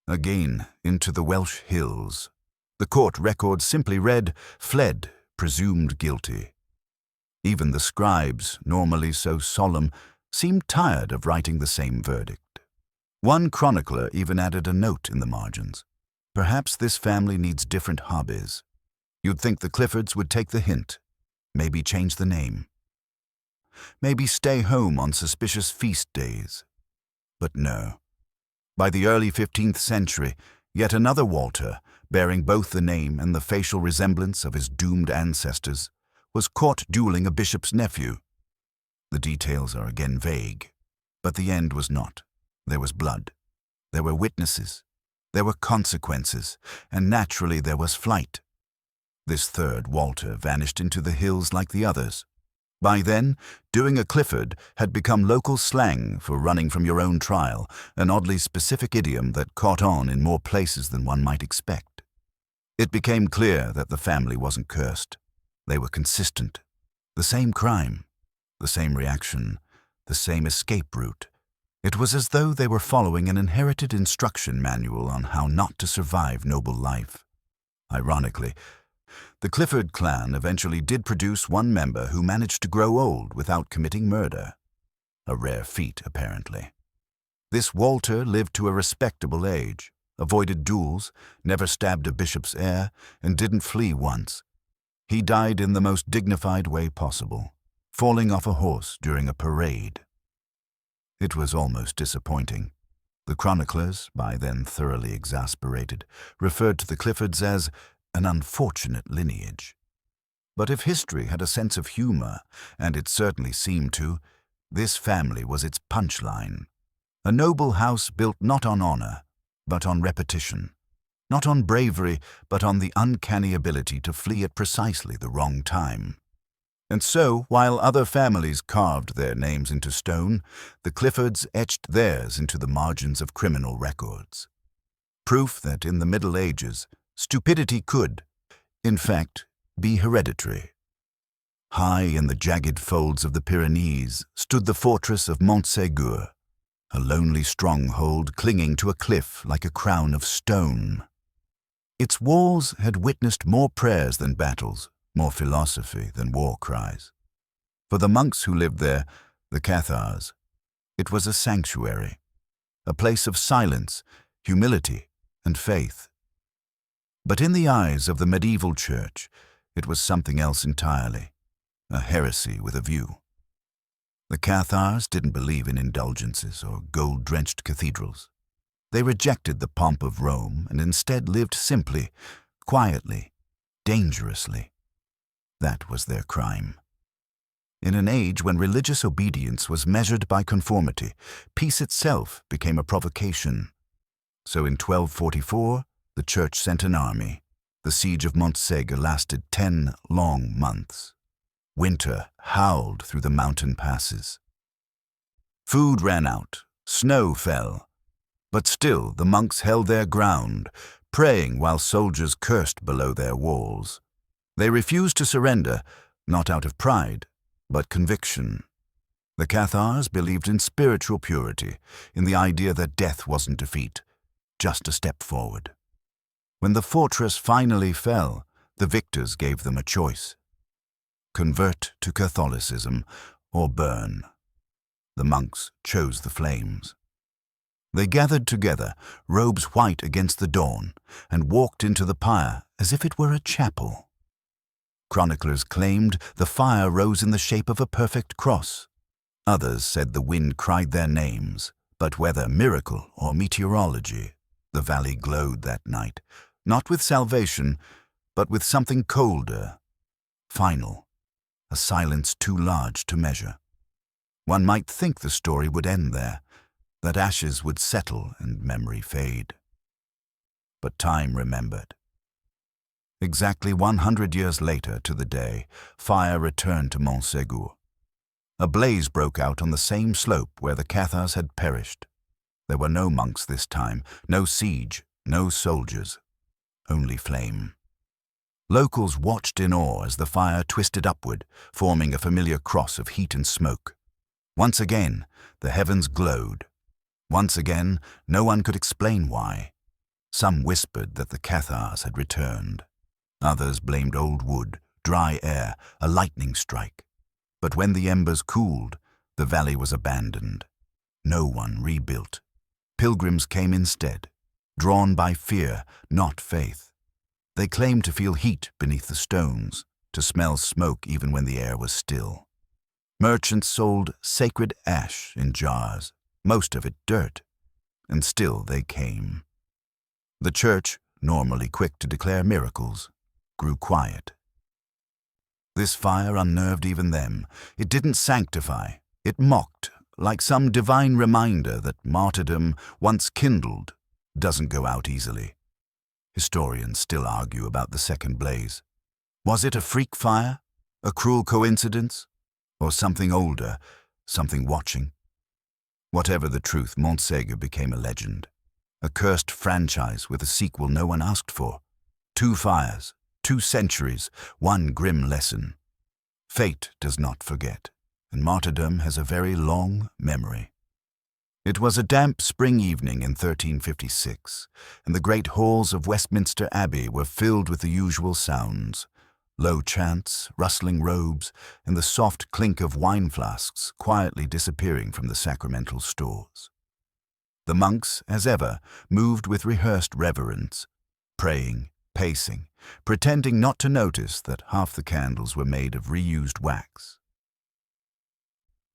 Again, into the Welsh hills. The court record simply read, fled, presumed guilty. Even the scribes, normally so solemn, seemed tired of writing the same verdict. One chronicler even added a note in the margins. Perhaps this family needs different hobbies. You'd think the Cliffords would take the hint. Maybe change the name. Maybe stay home on suspicious feast days. But no. By the early 15th century, yet another Walter, bearing both the name and the facial resemblance of his doomed ancestors, was caught dueling a bishop's nephew. The details are again vague, but the end was not. There was blood. There were witnesses. There were consequences, and naturally there was flight. This third Walter vanished into the hills like the others. By then, doing a Clifford had become local slang for running from your own trial, an oddly specific idiom that caught on in more places than one might expect. It became clear that the family wasn't cursed. They were consistent. The same crime, the same reaction, the same escape route. It was as though they were following an inherited instruction manual on how not to survive noble life. Ironically, The Clifford clan eventually did produce one member who managed to grow old without committing murder. A rare feat, apparently. This Walter lived to a respectable age, avoided duels, never stabbed a bishop's heir, and didn't flee once. He died in the most dignified way possible, falling off a horse during a parade. It was almost disappointing. The chroniclers, by then thoroughly exasperated, referred to the Cliffords as an unfortunate lineage. But if history had a sense of humor, and it certainly seemed to, this family was its punchline. A noble house built not on honor, but on repetition. Not on bravery, but on the uncanny ability to flee at precisely the wrong time. And so, while other families carved their names into stone, the Cliffords etched theirs into the margins of criminal records. Proof that in the Middle Ages, stupidity could, in fact, be hereditary. High in the jagged folds of the Pyrenees stood the fortress of Montségur, a lonely stronghold clinging to a cliff like a crown of stone. Its walls had witnessed more prayers than battles, more philosophy than war cries. For the monks who lived there, the Cathars, it was a sanctuary, a place of silence, humility, and faith. But in the eyes of the medieval church, it was something else entirely, a heresy with a view. The Cathars didn't believe in indulgences or gold-drenched cathedrals. They rejected the pomp of Rome and instead lived simply, quietly, dangerously. That was their crime. In an age when religious obedience was measured by conformity, peace itself became a provocation. So in 1244, the church sent an army. The siege of Montségur lasted 10 long months. Winter howled through the mountain passes. Food ran out, snow fell, but still the monks held their ground, praying while soldiers cursed below their walls. They refused to surrender, not out of pride, but conviction. The Cathars believed in spiritual purity, in the idea that death wasn't defeat, just a step forward. When the fortress finally fell, the victors gave them a choice. Convert to Catholicism or burn. The monks chose the flames. They gathered together, robes white against the dawn, and walked into the pyre as if it were a chapel. Chroniclers claimed the fire rose in the shape of a perfect cross. Others said the wind cried their names, but whether miracle or meteorology, the valley glowed that night, not with salvation, but with something colder, final. A silence too large to measure. One might think the story would end there, that ashes would settle and memory fade. But time remembered. Exactly 100 years later to the day, fire returned to Montségur. A blaze broke out on the same slope where the Cathars had perished. There were no monks this time, no siege, no soldiers, only flame. Locals watched in awe as the fire twisted upward, forming a familiar cross of heat and smoke. Once again, the heavens glowed. Once again, no one could explain why. Some whispered that the Cathars had returned. Others blamed old wood, dry air, a lightning strike. But when the embers cooled, the valley was abandoned. No one rebuilt. Pilgrims came instead, drawn by fear, not faith. They claimed to feel heat beneath the stones, to smell smoke even when the air was still. Merchants sold sacred ash in jars, most of it dirt, and still they came. The church, normally quick to declare miracles, grew quiet. This fire unnerved even them. It didn't sanctify, it mocked, like some divine reminder that martyrdom, once kindled, doesn't go out easily. Historians still argue about the second blaze. Was it a freak fire, a cruel coincidence, or something older, something watching? Whatever the truth, Montségur became a legend, a cursed franchise with a sequel no one asked for. 2 fires, 2 centuries, 1 grim lesson. Fate does not forget, and martyrdom has a very long memory. It was a damp spring evening in 1356, and the great halls of Westminster Abbey were filled with the usual sounds: low chants, rustling robes, and the soft clink of wine flasks quietly disappearing from the sacramental stores. The monks, as ever, moved with rehearsed reverence, praying, pacing, pretending not to notice that half the candles were made of reused wax.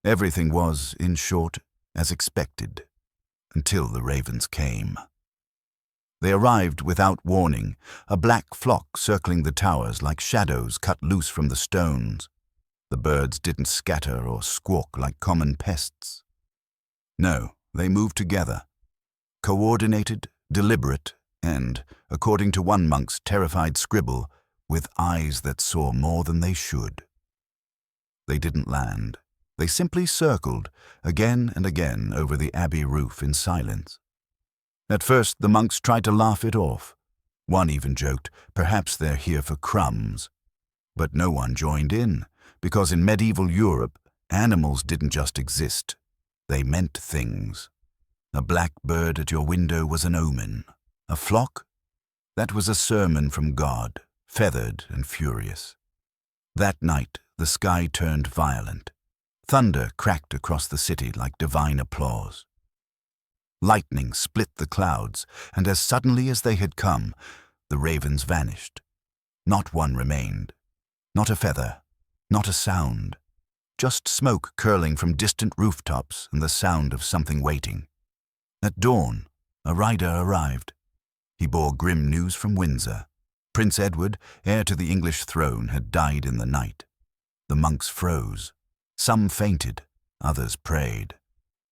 Everything was, in short, as expected, until the ravens came. They arrived without warning, a black flock circling the towers like shadows cut loose from the stones. The birds didn't scatter or squawk like common pests. No, they moved together, coordinated, deliberate, and, according to one monk's terrified scribble, with eyes that saw more than they should. They didn't land. They simply circled, again and again, over the abbey roof in silence. At first, the monks tried to laugh it off. One even joked, perhaps they're here for crumbs. But no one joined in, because in medieval Europe, animals didn't just exist. They meant things. A black bird at your window was an omen. A flock? That was a sermon from God, feathered and furious. That night, the sky turned violent. Thunder cracked across the city like divine applause. Lightning split the clouds, and as suddenly as they had come, the ravens vanished. Not one remained. Not a feather. Not a sound. Just smoke curling from distant rooftops and the sound of something waiting. At dawn, a rider arrived. He bore grim news from Windsor. Prince Edward, heir to the English throne, had died in the night. The monks froze. Some fainted, others prayed.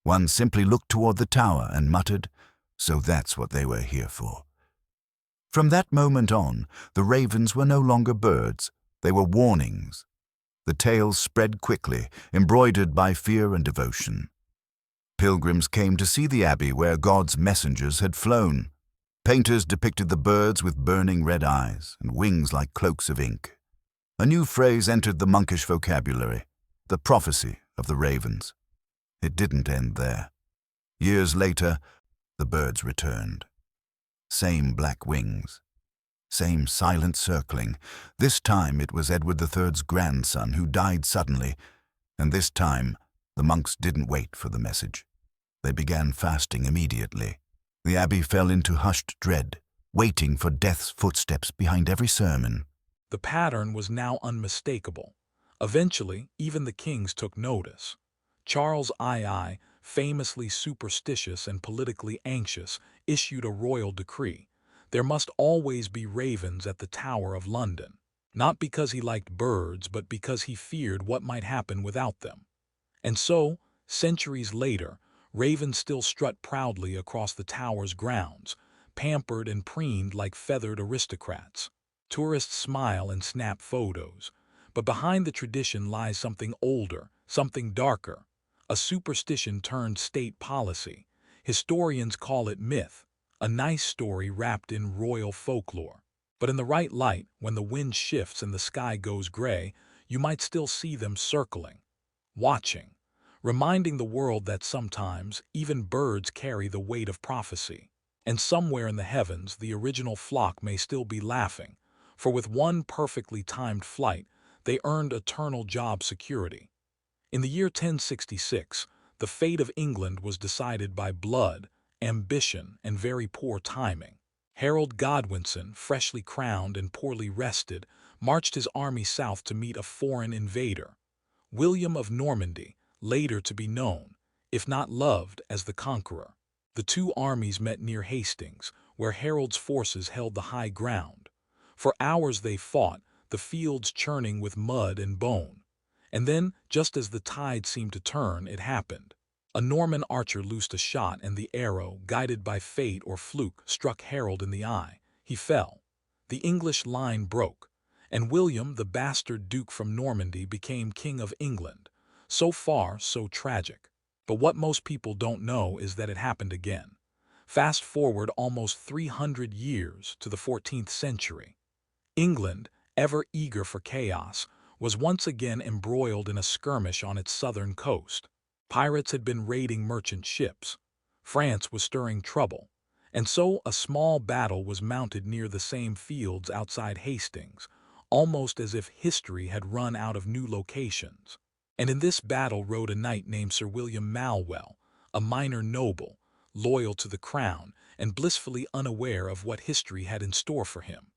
One simply looked toward the tower and muttered, "So that's what they were here for." From that moment on, the ravens were no longer birds. They were warnings. The tales spread quickly, embroidered by fear and devotion. Pilgrims came to see the abbey where God's messengers had flown. Painters depicted the birds with burning red eyes and wings like cloaks of ink. A new phrase entered the monkish vocabulary: the prophecy of the ravens. It didn't end there. Years later, the birds returned. Same black wings. Same silent circling. This time it was Edward III's grandson who died suddenly, and this time the monks didn't wait for the message. They began fasting immediately. The abbey fell into hushed dread, waiting for death's footsteps behind every sermon. The pattern was now unmistakable. Eventually, even the kings took notice. Charles II, famously superstitious and politically anxious, issued a royal decree: there must always be ravens at the Tower of London, not because he liked birds, but because he feared what might happen without them. And so, centuries later, ravens still strut proudly across the tower's grounds, pampered and preened like feathered aristocrats. Tourists smile and snap photos, but behind the tradition lies something older, something darker, a superstition turned state policy. Historians call it myth, a nice story wrapped in royal folklore. But in the right light, when the wind shifts and the sky goes gray, you might still see them circling, watching, reminding the world that sometimes even birds carry the weight of prophecy. And somewhere in the heavens, the original flock may still be laughing, for with one perfectly timed flight, they earned eternal job security. In the year 1066, the fate of England was decided by blood, ambition, and very poor timing. Harold Godwinson, freshly crowned and poorly rested, marched his army south to meet a foreign invader. William of Normandy, later to be known, if not loved, as the Conqueror. The two armies met near Hastings, where Harold's forces held the high ground. For hours they fought, the fields churning with mud and bone. And then, just as the tide seemed to turn, it happened. A Norman archer loosed a shot, and the arrow, guided by fate or fluke, struck Harold in the eye. He fell. The English line broke, and William, the bastard Duke from Normandy, became King of England. So far, so tragic. But what most people don't know is that it happened again. Fast forward almost 300 years to the 14th century. England, ever eager for chaos, was once again embroiled in a skirmish on its southern coast. Pirates had been raiding merchant ships. France was stirring trouble, and so a small battle was mounted near the same fields outside Hastings, almost as if history had run out of new locations. And in this battle rode a knight named Sir William Malwell, a minor noble, loyal to the crown and blissfully unaware of what history had in store for him.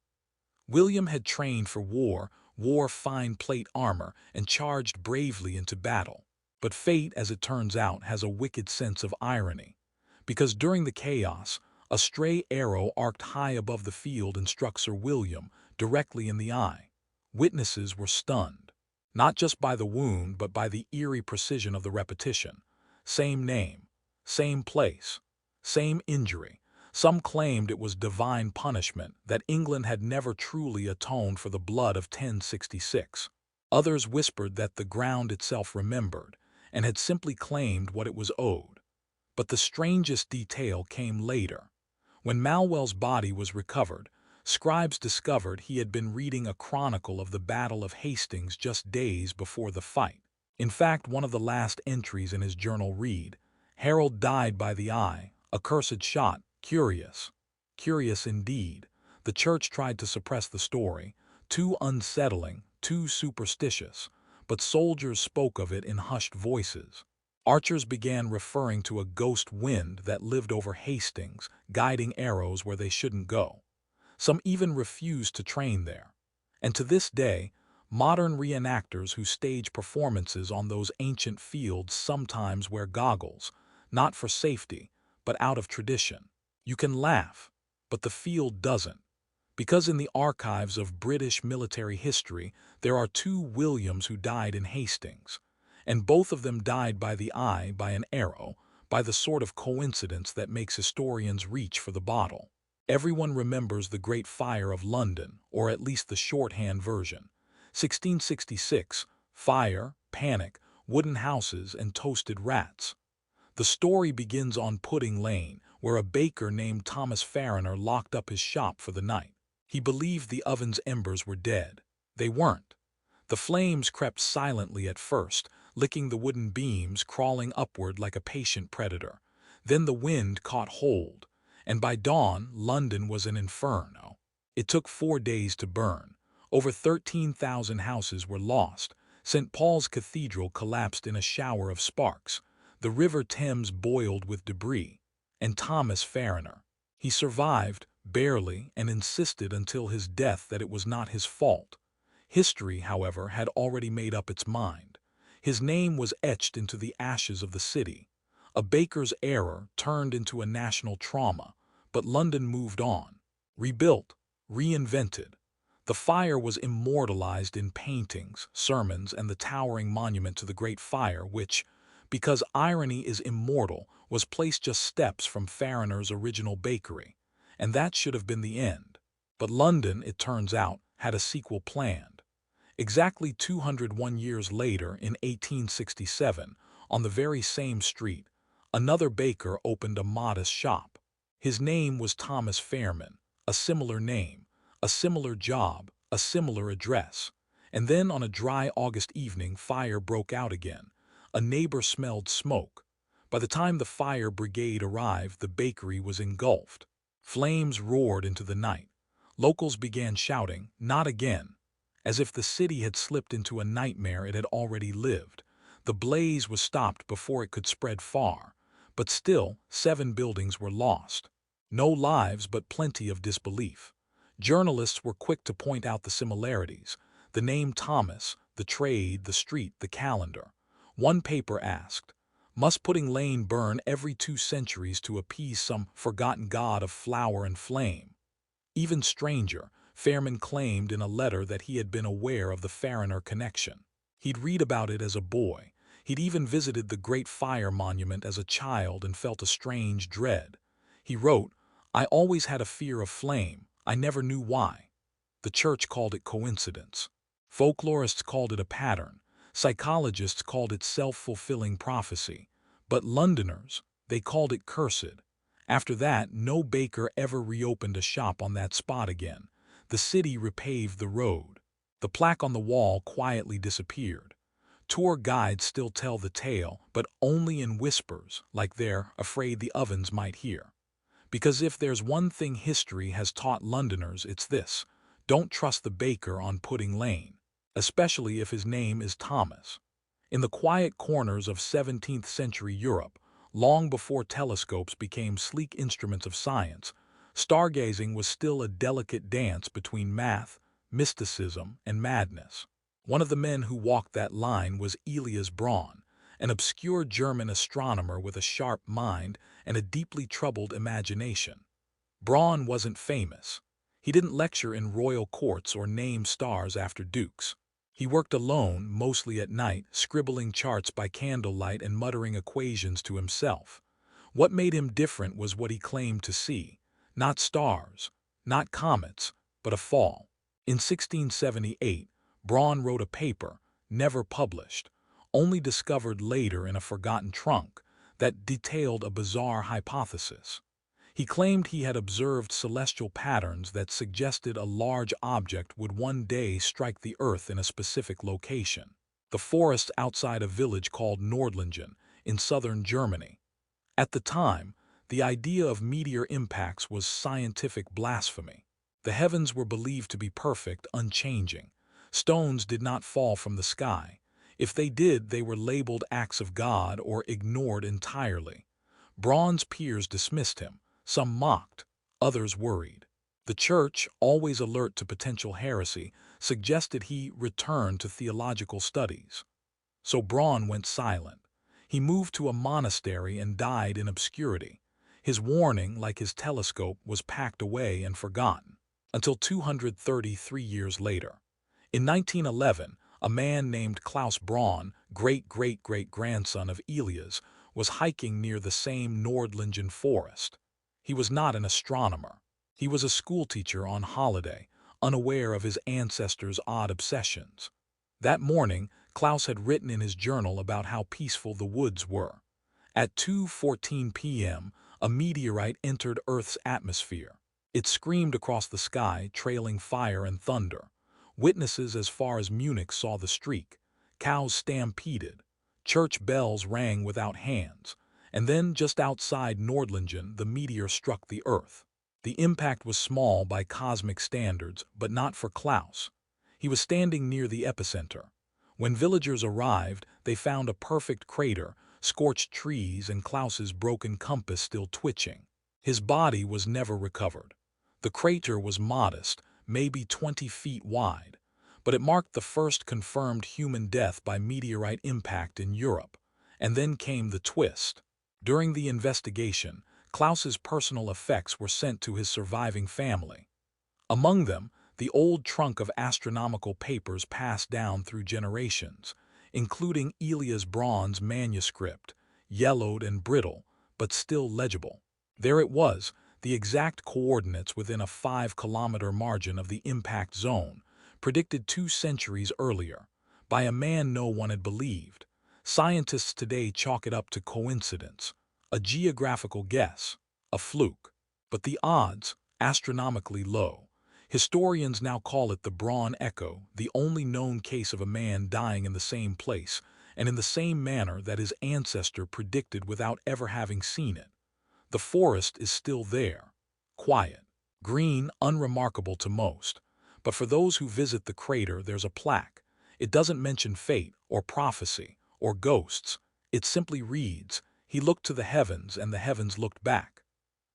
William had trained for war, wore fine plate armor, and charged bravely into battle. But fate, as it turns out, has a wicked sense of irony, because during the chaos, a stray arrow arced high above the field and struck Sir William directly in the eye. Witnesses were stunned, not just by the wound but by the eerie precision of the repetition. Same name, same place, same injury. Some claimed it was divine punishment, that England had never truly atoned for the blood of 1066. Others whispered that the ground itself remembered, and had simply claimed what it was owed. But the strangest detail came later. When Malwell's body was recovered, scribes discovered he had been reading a chronicle of the Battle of Hastings just days before the fight. In fact, one of the last entries in his journal read, "Harold died by the eye, a cursed shot. Curious." Curious indeed. The church tried to suppress the story, too unsettling, too superstitious, but soldiers spoke of it in hushed voices. Archers began referring to a ghost wind that lived over Hastings, guiding arrows where they shouldn't go. Some even refused to train there. And to this day, modern reenactors who stage performances on those ancient fields sometimes wear goggles, not for safety, but out of tradition. You can laugh, but the field doesn't. Because in the archives of British military history, there are two Williams who died in Hastings, and both of them died by the eye, by an arrow, by the sort of coincidence that makes historians reach for the bottle. Everyone remembers the Great Fire of London, or at least the shorthand version. 1666, fire, panic, wooden houses, and toasted rats. The story begins on Pudding Lane, where a baker named Thomas Farriner locked up his shop for the night. He believed the oven's embers were dead. They weren't. The flames crept silently at first, licking the wooden beams, crawling upward like a patient predator. Then the wind caught hold, and by dawn, London was an inferno. It took 4 days to burn. Over 13,000 houses were lost. St. Paul's Cathedral collapsed in a shower of sparks. The River Thames boiled with debris. And Thomas Farriner. He survived, barely, and insisted until his death that it was not his fault. History, however, had already made up its mind. His name was etched into the ashes of the city. A baker's error turned into a national trauma, but London moved on. Rebuilt, reinvented. The fire was immortalized in paintings, sermons, and the towering monument to the Great Fire, which, because irony is immortal, was placed just steps from Farriner's original bakery. And that should have been the end. But London, it turns out, had a sequel planned. Exactly 201 years later, in 1867, on the very same street, another baker opened a modest shop. His name was Thomas Fairman, a similar name, a similar job, a similar address. And then on a dry August evening, fire broke out again. A neighbor smelled smoke. By the time the fire brigade arrived, the bakery was engulfed. Flames roared into the night. Locals began shouting, "Not again," as if the city had slipped into a nightmare it had already lived. The blaze was stopped before it could spread far, but still 7 buildings were lost. No lives, but plenty of disbelief. Journalists were quick to point out the similarities: the name Thomas, the trade, the street, the calendar. One paper asked, "Must Pudding Lane burn every 2 centuries to appease some forgotten god of flour and flame?" Even stranger, Fairman claimed in a letter that he had been aware of the Farriner connection. He'd read about it as a boy. He'd even visited the Great Fire Monument as a child and felt a strange dread. He wrote, "I always had a fear of flame. I never knew why." The church called it coincidence. Folklorists called it a pattern. Psychologists called it self-fulfilling prophecy. But Londoners, they called it cursed. After that, no baker ever reopened a shop on that spot again. The city repaved the road. The plaque on the wall quietly disappeared. Tour guides still tell the tale, but only in whispers, like they're afraid the ovens might hear. Because if there's one thing history has taught Londoners, it's this: don't trust the baker on Pudding Lane, especially if his name is Thomas. In the quiet corners of 17th century Europe, long before telescopes became sleek instruments of science, stargazing was still a delicate dance between math, mysticism, and madness. One of the men who walked that line was Elias Braun, an obscure German astronomer with a sharp mind and a deeply troubled imagination. Braun wasn't famous. He didn't lecture in royal courts or name stars after dukes. He worked alone, mostly at night, scribbling charts by candlelight and muttering equations to himself. What made him different was what he claimed to see: not stars, not comets, but a fall. In 1678, Braun wrote a paper, never published, only discovered later in a forgotten trunk, that detailed a bizarre hypothesis. He claimed he had observed celestial patterns that suggested a large object would one day strike the Earth in a specific location, the forest outside a village called Nordlingen in southern Germany. At the time, the idea of meteor impacts was scientific blasphemy. The heavens were believed to be perfect, unchanging. Stones did not fall from the sky. If they did, they were labeled acts of God or ignored entirely. Braun's peers dismissed him. Some mocked, others worried. The church, always alert to potential heresy, suggested he return to theological studies. So Braun went silent. He moved to a monastery and died in obscurity. His warning, like his telescope, was packed away and forgotten, until 233 years later. In 1911, a man named Klaus Braun, great-great-great-grandson of Elias, was hiking near the same Nordlingen forest. He was not an astronomer. He was a schoolteacher on holiday, unaware of his ancestors' odd obsessions. That morning, Klaus had written in his journal about how peaceful the woods were. At 2:14 p.m., a meteorite entered Earth's atmosphere. It screamed across the sky, trailing fire and thunder. Witnesses as far as Munich saw the streak. Cows stampeded. Church bells rang without hands. And then, just outside Nordlingen, the meteor struck the Earth. The impact was small by cosmic standards, but not for Klaus. He was standing near the epicenter. When villagers arrived, they found a perfect crater, scorched trees, and Klaus's broken compass still twitching. His body was never recovered. The crater was modest, maybe 20 feet wide, but it marked the first confirmed human death by meteorite impact in Europe. And then came the twist. During the investigation, Klaus's personal effects were sent to his surviving family. Among them, the old trunk of astronomical papers passed down through generations, including Elias Braun's manuscript, yellowed and brittle, but still legible. There it was, the exact coordinates within a 5-kilometer margin of the impact zone, predicted 2 centuries earlier, by a man no one had believed. Scientists today chalk it up to coincidence, a geographical guess, a fluke. But the odds, astronomically low. Historians now call it the Braun Echo, the only known case of a man dying in the same place, and in the same manner that his ancestor predicted without ever having seen it. The forest is still there, quiet, green, unremarkable to most. But for those who visit the crater, there's a plaque. It doesn't mention fate or prophecy or ghosts. It simply reads, "He looked to the heavens, and the heavens looked back."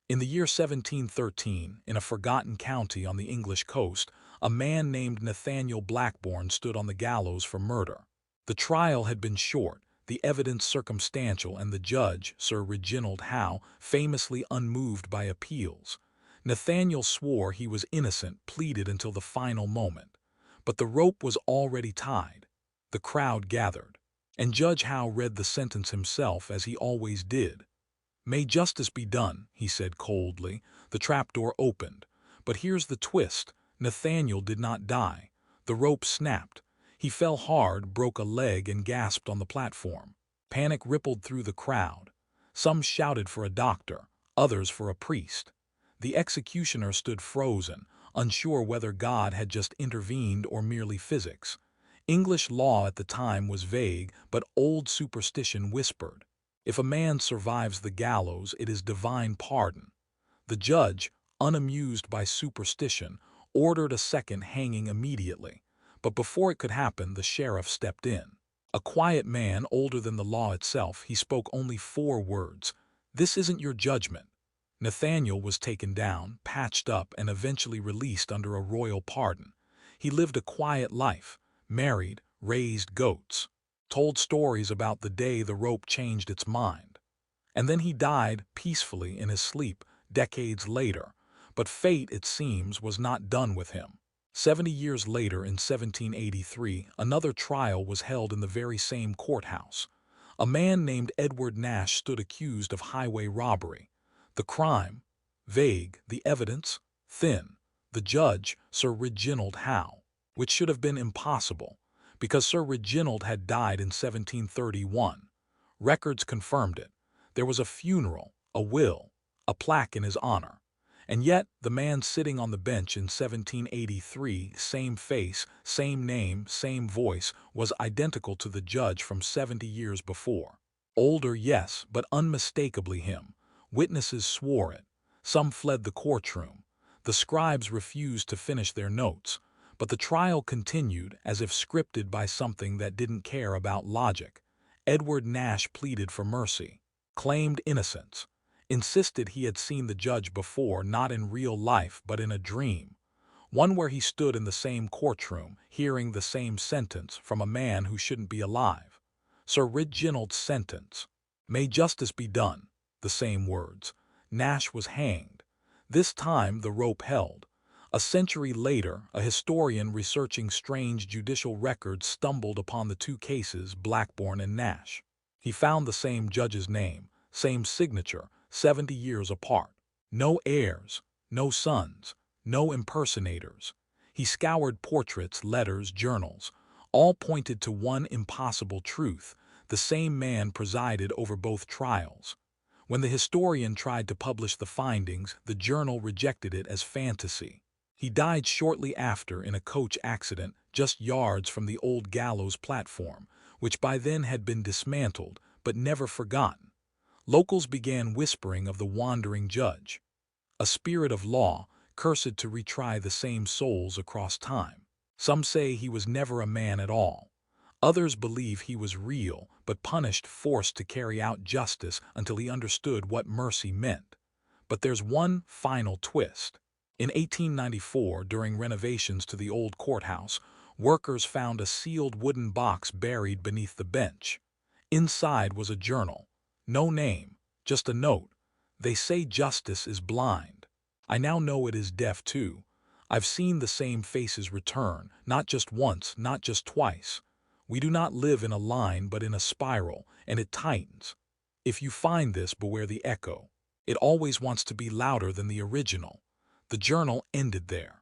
In the year 1713, in a forgotten county on the English coast, a man named Nathaniel Blackbourne stood on the gallows for murder. The trial had been short, the evidence circumstantial, and the judge, Sir Reginald Howe, famously unmoved by appeals. Nathaniel swore he was innocent, pleaded until the final moment. But the rope was already tied. The crowd gathered. And Judge Howe read the sentence himself, as he always did. "May justice be done," he said coldly. The trapdoor opened. But here's the twist. Nathaniel did not die. The rope snapped. He fell hard, broke a leg, and gasped on the platform. Panic rippled through the crowd. Some shouted for a doctor, others for a priest. The executioner stood frozen, unsure whether God had just intervened or merely physics. English law at the time was vague, but old superstition whispered, if a man survives the gallows, it is divine pardon. The judge, unamused by superstition, ordered a second hanging immediately, but before it could happen, the sheriff stepped in. A quiet man, older than the law itself, he spoke only 4 words. "This isn't your judgment." Nathaniel was taken down, patched up, and eventually released under a royal pardon. He lived a quiet life, married, raised goats, told stories about the day the rope changed its mind. And then he died peacefully in his sleep decades later. But fate, it seems, was not done with him. 70 years later, in 1783, another trial was held in the very same courthouse. A man named Edward Nash stood accused of highway robbery. The crime? Vague. The evidence? Thin. The judge, Sir Reginald Howe, which should have been impossible, because Sir Reginald had died in 1731. Records confirmed it. There was a funeral, a will, a plaque in his honor. And yet, the man sitting on the bench in 1783, same face, same name, same voice, was identical to the judge from 70 years before. Older, yes, but unmistakably him. Witnesses swore it. Some fled the courtroom. The scribes refused to finish their notes. But the trial continued as if scripted by something that didn't care about logic. Edward Nash pleaded for mercy, claimed innocence, insisted he had seen the judge before, not in real life but in a dream, one where he stood in the same courtroom, hearing the same sentence from a man who shouldn't be alive. Sir Reginald's sentence. "May justice be done," the same words. Nash was hanged. This time the rope held. A century later, a historian researching strange judicial records stumbled upon the 2 cases, Blackburn and Nash. He found the same judge's name, same signature, 70 years apart. No heirs, no sons, no impersonators. He scoured portraits, letters, journals. All pointed to one impossible truth: the same man presided over both trials. When the historian tried to publish the findings, the journal rejected it as fantasy. He died shortly after in a coach accident just yards from the old gallows platform, which by then had been dismantled but never forgotten. Locals began whispering of the wandering judge, a spirit of law, cursed to retry the same souls across time. Some say he was never a man at all. Others believe he was real, but punished, forced to carry out justice until he understood what mercy meant. But there's one final twist. In 1894, during renovations to the old courthouse, workers found a sealed wooden box buried beneath the bench. Inside was a journal. No name, just a note. "They say justice is blind. I now know it is deaf too. I've seen the same faces return, not just once, not just twice. We do not live in a line but in a spiral, and it tightens. If you find this, beware the echo. It always wants to be louder than the original." The journal ended there.